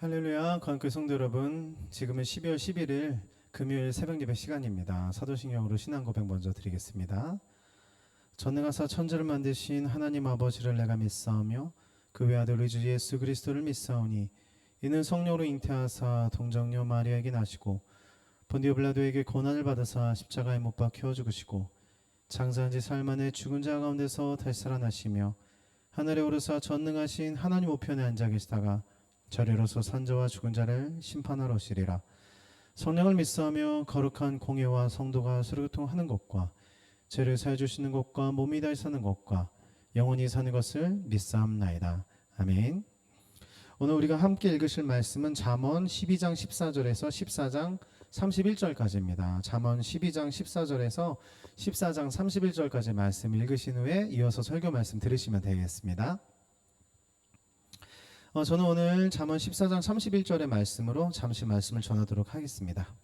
할렐루야, 관계 성도 여러분, 지금은 12월 11일 금요일 새벽 예배 시간입니다. 사도신경으로 신앙 고백 먼저 드리겠습니다. 전능하사 천지를 만드신 하나님 아버지를 내가 믿사오며 그 외아들 우리 주 예수 그리스도를 믿사오니 이는 성령으로 잉태하사 동정녀 마리아에게 나시고 본디오 빌라도에게 고난을 받으사 십자가에 못 박혀 죽으시고 장사한 지 사흘 만에 죽은 자 가운데서 다시 살아나시며 하늘에 오르사 전능하신 하나님 우편에 앉아 계시다가 저리로서 산자와 죽은 자를 심판하러 오시리라. 성령을 믿사하며 거룩한 공예와 성도가 서로교통하는 것과 죄를 사해 주시는 것과 몸이 다시 사는 것과 영원히 사는 것을 믿사옵나이다. 아멘. 오늘 우리가 함께 읽으실 말씀은 잠언 12장 14절에서 14장 31절까지입니다. 잠언 12장 14절에서 14장 31절까지 말씀 읽으신 후에 이어서 설교 말씀 들으시면 되겠습니다. 저는 오늘 잠언 14장 31절의 말씀으로 잠시 말씀을 전하도록 하겠습니다.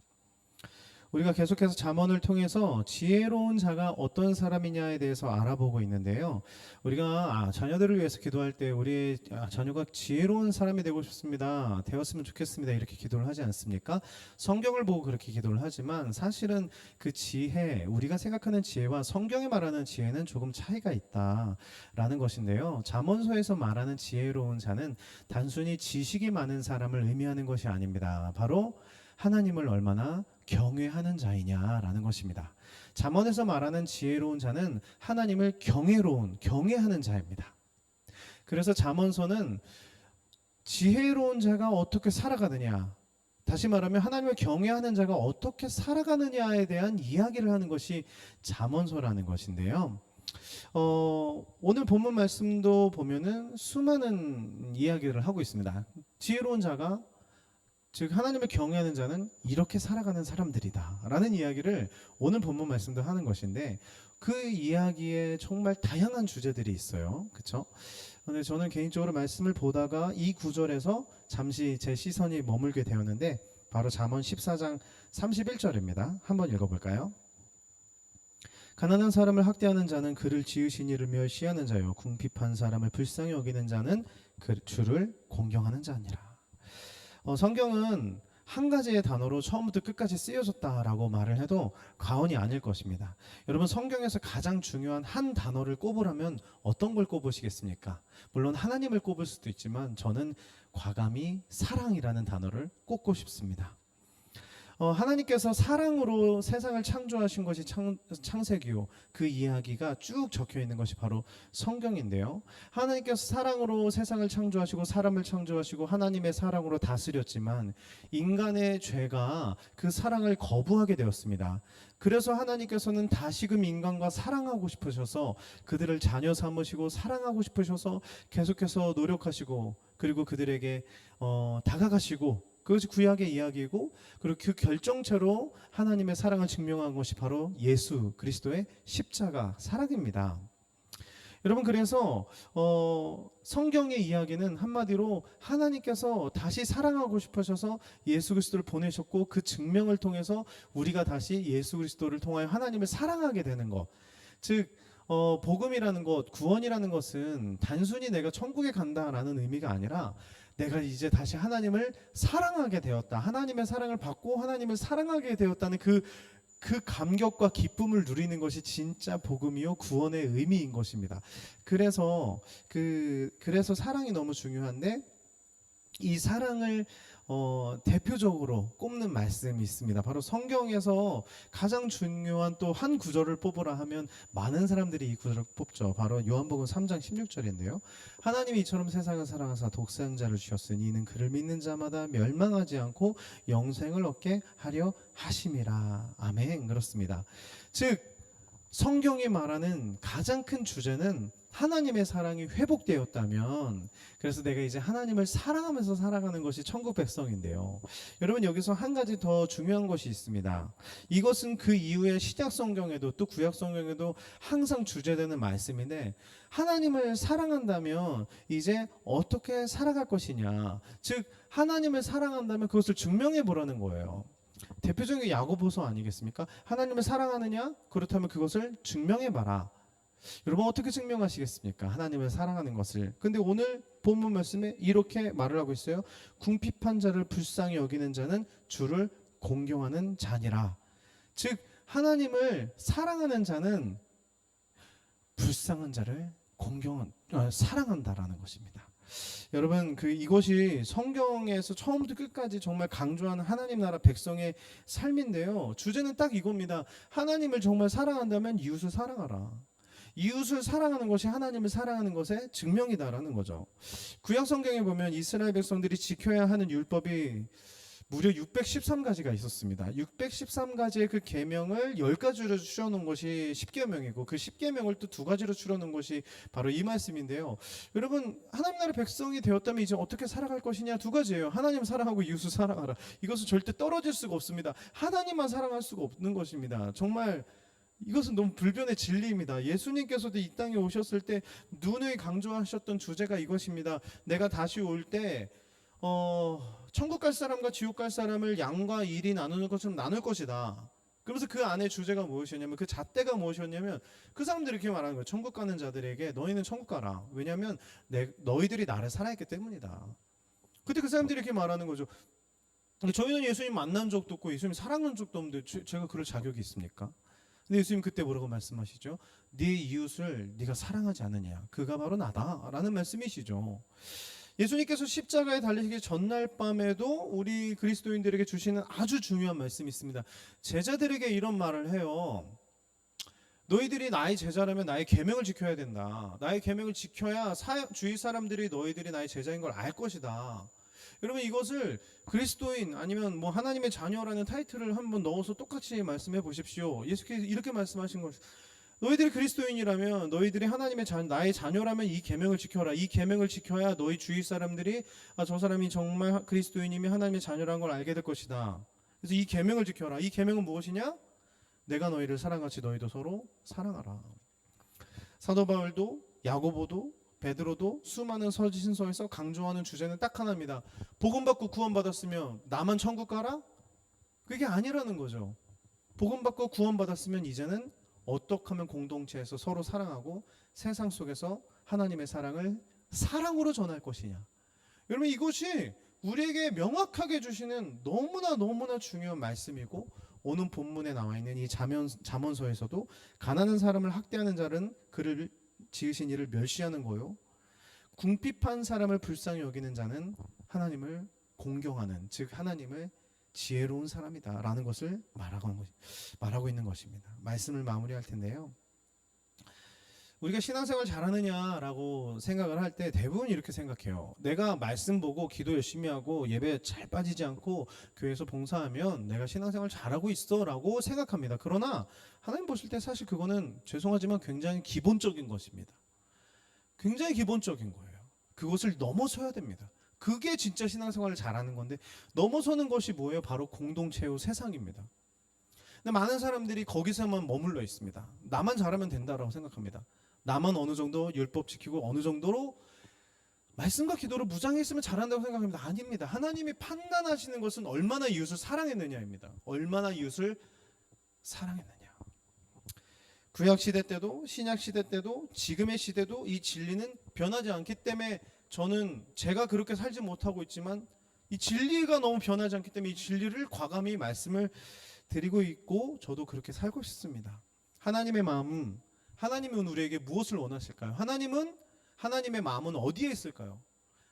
우리가 계속해서 잠언을 통해서 지혜로운 자가 어떤 사람이냐에 대해서 알아보고 있는데요. 우리가 자녀들을 위해서 기도할 때 우리 자녀가 지혜로운 사람이 되고 싶습니다, 되었으면 좋겠습니다, 이렇게 기도를 하지 않습니까? 성경을 보고 그렇게 기도를 하지만 사실은 그 지혜, 우리가 생각하는 지혜와 성경이 말하는 지혜는 조금 차이가 있다라는 것인데요. 잠언서에서 말하는 지혜로운 자는 단순히 지식이 많은 사람을 의미하는 것이 아닙니다. 바로 하나님을 얼마나 경외하는 자이냐라는 것입니다. 잠언에서 말하는 지혜로운 자는 하나님을 경외하는 자입니다. 그래서 잠언서는 지혜로운 자가 어떻게 살아가느냐, 다시 말하면 하나님을 경외하는 자가 어떻게 살아가느냐에 대한 이야기를 하는 것이 잠언서라는 것인데요. 오늘 본문 말씀도 보면은 수많은 이야기를 하고 있습니다. 지혜로운 자가, 즉 하나님을 경외하는 자는 이렇게 살아가는 사람들이다 라는 이야기를 오늘 본문 말씀도 하는 것인데, 그 이야기에 정말 다양한 주제들이 있어요. 그렇죠? 근데 저는 개인적으로 말씀을 보다가 이 구절에서 잠시 제 시선이 머물게 되었는데, 바로 잠언 14장 31절입니다. 한번 읽어볼까요? 가난한 사람을 학대하는 자는 그를 지으신 이를 멸시하는 자요, 궁핍한 사람을 불쌍히 여기는 자는 그 주를 공경하는 자니라. 성경은 한 가지의 단어로 처음부터 끝까지 쓰여졌다라고 말을 해도 과언이 아닐 것입니다. 여러분, 성경에서 가장 중요한 한 단어를 꼽으라면 어떤 걸 꼽으시겠습니까? 물론 하나님을 꼽을 수도 있지만 저는 과감히 사랑이라는 단어를 꼽고 싶습니다. 하나님께서 사랑으로 세상을 창조하신 것이 창세기요, 그 이야기가 쭉 적혀 있는 것이 바로 성경인데요. 하나님께서 사랑으로 세상을 창조하시고 사람을 창조하시고 하나님의 사랑으로 다스렸지만 인간의 죄가 그 사랑을 거부하게 되었습니다. 그래서 하나님께서는 다시금 인간과 사랑하고 싶으셔서 그들을 자녀 삼으시고 사랑하고 싶으셔서 계속해서 노력하시고, 그리고 그들에게 다가가시고, 그것이 구약의 이야기이고, 그리고 그 결정체로 하나님의 사랑을 증명한 것이 바로 예수 그리스도의 십자가 사랑입니다. 여러분, 그래서 성경의 이야기는 한마디로 하나님께서 다시 사랑하고 싶으셔서 예수 그리스도를 보내셨고, 그 증명을 통해서 우리가 다시 예수 그리스도를 통하여 하나님을 사랑하게 되는 것, 즉 복음이라는 것, 구원이라는 것은 단순히 내가 천국에 간다라는 의미가 아니라 내가 이제 다시 하나님을 사랑하게 되었다, 하나님의 사랑을 받고 하나님을 사랑하게 되었다는 그 감격과 기쁨을 누리는 것이 진짜 복음이요 구원의 의미인 것입니다. 그래서 사랑이 너무 중요한데, 이 사랑을 대표적으로 꼽는 말씀이 있습니다. 바로 성경에서 가장 중요한 또 한 구절을 뽑으라 하면 많은 사람들이 이 구절을 뽑죠. 바로 요한복음 3장 16절인데요. 하나님이 이처럼 세상을 사랑하사 독생자를 주셨으니 이는 그를 믿는 자마다 멸망하지 않고 영생을 얻게 하려 하심이라. 아멘. 그렇습니다. 즉 성경이 말하는 가장 큰 주제는 하나님의 사랑이 회복되었다면, 그래서 내가 이제 하나님을 사랑하면서 살아가는 것이 천국 백성인데요. 여러분, 여기서 한 가지 더 중요한 것이 있습니다. 이것은 그 이후에 신약 성경에도 또 구약 성경에도 항상 주제되는 말씀인데, 하나님을 사랑한다면 이제 어떻게 살아갈 것이냐, 즉 하나님을 사랑한다면 그것을 증명해 보라는 거예요. 대표적인 게 야고보서 아니겠습니까? 하나님을 사랑하느냐? 그렇다면 그것을 증명해 봐라. 여러분 어떻게 증명하시겠습니까? 하나님을 사랑하는 것을. 근데 오늘 본문 말씀에 이렇게 말을 하고 있어요. 궁핍한 자를 불쌍히 여기는 자는 주를 공경하는 자니라. 즉 하나님을 사랑하는 자는 불쌍한 자를 사랑한다라는 것입니다. 여러분 이것이 성경에서 처음부터 끝까지 정말 강조하는 하나님 나라 백성의 삶인데요. 주제는 딱 이겁니다. 하나님을 정말 사랑한다면 이웃을 사랑하라. 이웃을 사랑하는 것이 하나님을 사랑하는 것의 증명이다라는 거죠. 구약 성경에 보면 이스라엘 백성들이 지켜야 하는 율법이 무려 613가지가 있었습니다. 613가지의 그 계명을 10가지로 줄여놓은 것이 10계명이고 그 10계명을 또 2가지로 줄여놓은 것이 바로 이 말씀인데요. 여러분 하나님 나라의 백성이 되었다면 이제 어떻게 살아갈 것이냐 2가지예요. 하나님 사랑하고 이웃을 사랑하라. 이것은 절대 떨어질 수가 없습니다. 하나님만 사랑할 수가 없는 것입니다. 정말 이것은 너무 불변의 진리입니다. 예수님께서도 이 땅에 오셨을 때 누누이 강조하셨던 주제가 이것입니다. 내가 다시 올 때 천국 갈 사람과 지옥 갈 사람을 양과 일이 나누는 것처럼 나눌 것이다. 그러면서 그 안에 주제가 무엇이었냐면 그 잣대가 무엇이었냐면 그 사람들이 이렇게 말하는 거예요. 천국 가는 자들에게 너희는 천국 가라. 왜냐하면 너희들이 나를 사랑했기 때문이다. 근데 그 사람들이 이렇게 말하는 거죠. 저희는 예수님 만난 적도 없고 예수님 사랑한 적도 없는데 제가 그럴 자격이 있습니까? 근데 예수님 그때 뭐라고 말씀하시죠? 네 이웃을 네가 사랑하지 않느냐 그가 바로 나다라는 말씀이시죠. 예수님께서 십자가에 달리시기 전날 밤에도 우리 그리스도인들에게 주시는 아주 중요한 말씀이 있습니다. 제자들에게 이런 말을 해요. 너희들이 나의 제자라면 나의 계명을 지켜야 된다. 나의 계명을 지켜야 주위 사람들이 너희들이 나의 제자인 걸 알 것이다. 여러분 이것을 그리스도인 아니면 뭐 하나님의 자녀라는 타이틀을 한번 넣어서 똑같이 말씀해 보십시오. 예수께서 이렇게 말씀하신 것. 너희들이 그리스도인이라면 너희들이 하나님의 나의 자녀라면 이 계명을 지켜라. 이 계명을 지켜야 너희 주위 사람들이 저 사람이 정말 그리스도인이며 하나님의 자녀라는 걸 알게 될 것이다. 그래서 이 계명을 지켜라. 이 계명은 무엇이냐? 내가 너희를 사랑같이 너희도 서로 사랑하라. 사도 바울도 야고보도 베드로도 수많은 서신서에서 강조하는 주제는 딱 하나입니다. 복음 받고 구원받았으면 나만 천국 가라? 그게 아니라는 거죠. 복음 받고 구원받았으면 이제는 어떻게 하면 공동체에서 서로 사랑하고 세상 속에서 하나님의 사랑을 사랑으로 전할 것이냐. 여러분 이것이 우리에게 명확하게 주시는 너무나 중요한 말씀이고 오늘 본문에 나와 있는 이 잠언서에서도 가난한 사람을 학대하는 자는 그를 지으신 이를 멸시하는 거요. 궁핍한 사람을 불쌍히 여기는 자는 하나님을 공경하는 즉 하나님을 지혜로운 사람이다라는 것을 말하고 있는 것입니다. 말씀을 마무리할 텐데요. 우리가 신앙생활 잘하느냐라고 생각을 할 때 대부분 이렇게 생각해요. 내가 말씀 보고 기도 열심히 하고 예배 잘 빠지지 않고 교회에서 봉사하면 내가 신앙생활 잘하고 있어라고 생각합니다. 그러나 하나님 보실 때 사실 그거는 죄송하지만 굉장히 기본적인 것입니다. 굉장히 기본적인 거예요. 그것을 넘어서야 됩니다. 그게 진짜 신앙생활을 잘하는 건데 넘어서는 것이 뭐예요? 바로 공동체요 세상입니다. 근데 많은 사람들이 거기서만 머물러 있습니다. 나만 잘하면 된다라고 생각합니다. 나만 어느 정도 율법 지키고 어느 정도로 말씀과 기도로 무장했으면 잘한다고 생각합니다. 아닙니다. 하나님이 판단하시는 것은 얼마나 이웃을 사랑했느냐입니다. 얼마나 이웃을 사랑했느냐. 구약 시대 때도 신약 시대 때도 지금의 시대도 이 진리는 변하지 않기 때문에 저는 제가 그렇게 살지 못하고 있지만 이 진리가 너무 변하지 않기 때문에 이 진리를 과감히 말씀을 드리고 있고 저도 그렇게 살고 싶습니다. 하나님의 마음은 하나님은 우리에게 무엇을 원하실까요? 하나님의 마음은 어디에 있을까요?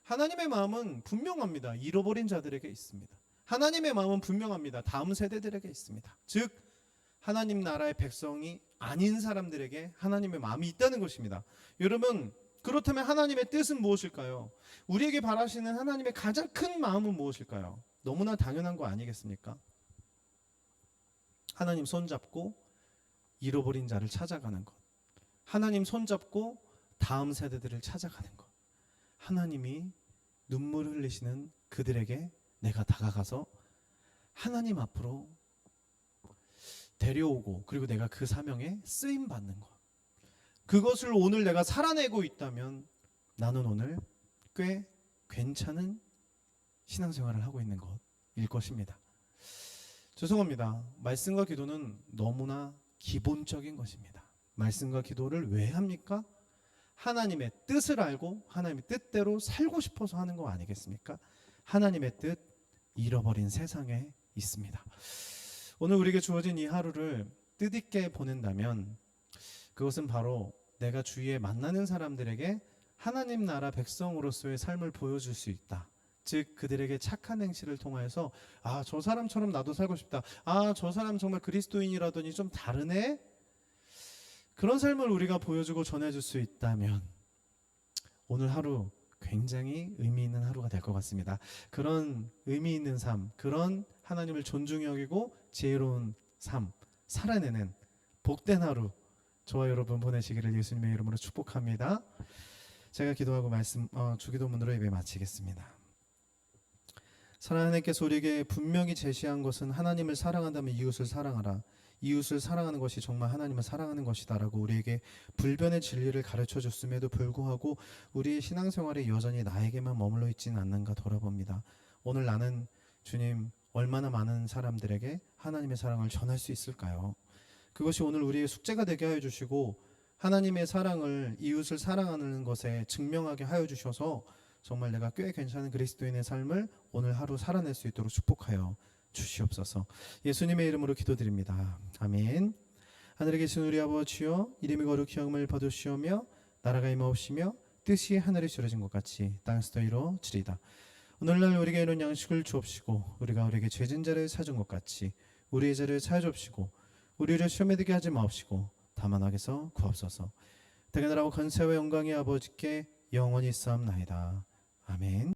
하나님의 마음은 분명합니다. 잃어버린 자들에게 있습니다. 하나님의 마음은 분명합니다. 다음 세대들에게 있습니다. 즉 하나님 나라의 백성이 아닌 사람들에게 하나님의 마음이 있다는 것입니다. 여러분 그렇다면 하나님의 뜻은 무엇일까요? 우리에게 바라시는 하나님의 가장 큰 마음은 무엇일까요? 너무나 당연한 거 아니겠습니까? 하나님 손잡고 잃어버린 자를 찾아가는 것. 하나님 손잡고 다음 세대들을 찾아가는 것. 하나님이 눈물 흘리시는 그들에게 내가 다가가서 하나님 앞으로 데려오고 그리고 내가 그 사명에 쓰임 받는 것. 그것을 오늘 내가 살아내고 있다면 나는 오늘 꽤 괜찮은 신앙생활을 하고 있는 것일 것입니다. 죄송합니다. 말씀과 기도는 너무나 기본적인 것입니다. 말씀과 기도를 왜 합니까? 하나님의 뜻을 알고 하나님의 뜻대로 살고 싶어서 하는 거 아니겠습니까? 하나님의 뜻, 잃어버린 세상에 있습니다. 오늘 우리에게 주어진 이 하루를 뜻있게 보낸다면 그것은 바로 내가 주위에 만나는 사람들에게 하나님 나라 백성으로서의 삶을 보여줄 수 있다. 즉 그들에게 착한 행실을 통하여서 아, 저 사람처럼 나도 살고 싶다. 아, 저 사람 정말 그리스도인이라더니 좀 다르네. 그런 삶을 우리가 보여주고 전해줄 수 있다면 오늘 하루 굉장히 의미 있는 하루가 될 것 같습니다. 그런 의미 있는 삶, 그런 하나님을 존중히 여기고 지혜로운 삶 살아내는 복된 하루 저와 여러분 보내시기를 예수님의 이름으로 축복합니다. 제가 기도하고 주기도문으로 예배 마치겠습니다. 사랑하는 하나님께서 우리에게 분명히 제시한 것은 하나님을 사랑한다면 이웃을 사랑하라. 이웃을 사랑하는 것이 정말 하나님을 사랑하는 것이다라고 우리에게 불변의 진리를 가르쳐 줬음에도 불구하고 우리의 신앙생활에 여전히 나에게만 머물러 있지는 않는가 돌아봅니다. 오늘 나는 주님 얼마나 많은 사람들에게 하나님의 사랑을 전할 수 있을까요? 그것이 오늘 우리의 숙제가 되게 하여 주시고 하나님의 사랑을 이웃을 사랑하는 것에 증명하게 하여 주셔서 정말 내가 꽤 괜찮은 그리스도인의 삶을 오늘 하루 살아낼 수 있도록 축복하여 주시옵소서. 예수님의 이름으로 기도드립니다. 아멘. 하늘에 계신 우리 아버지여, 이름이 거룩히 여김을 받으시오며 나라가 임하옵시며 뜻이 하늘에 이루어진 것 같이 땅에서도 이루어지리다. 오늘날 우리에게 이런 양식을 주옵시고 우리가 우리에게 죄진 자를 사준 것 같이 우리의 죄를 사여 주옵시고 우리를 시험에 들게 하지 마옵시고 다만 악에서 구하옵소서. 대견하라고 건세와 영광이 아버지께 영원히 있사옵나이다. 아멘.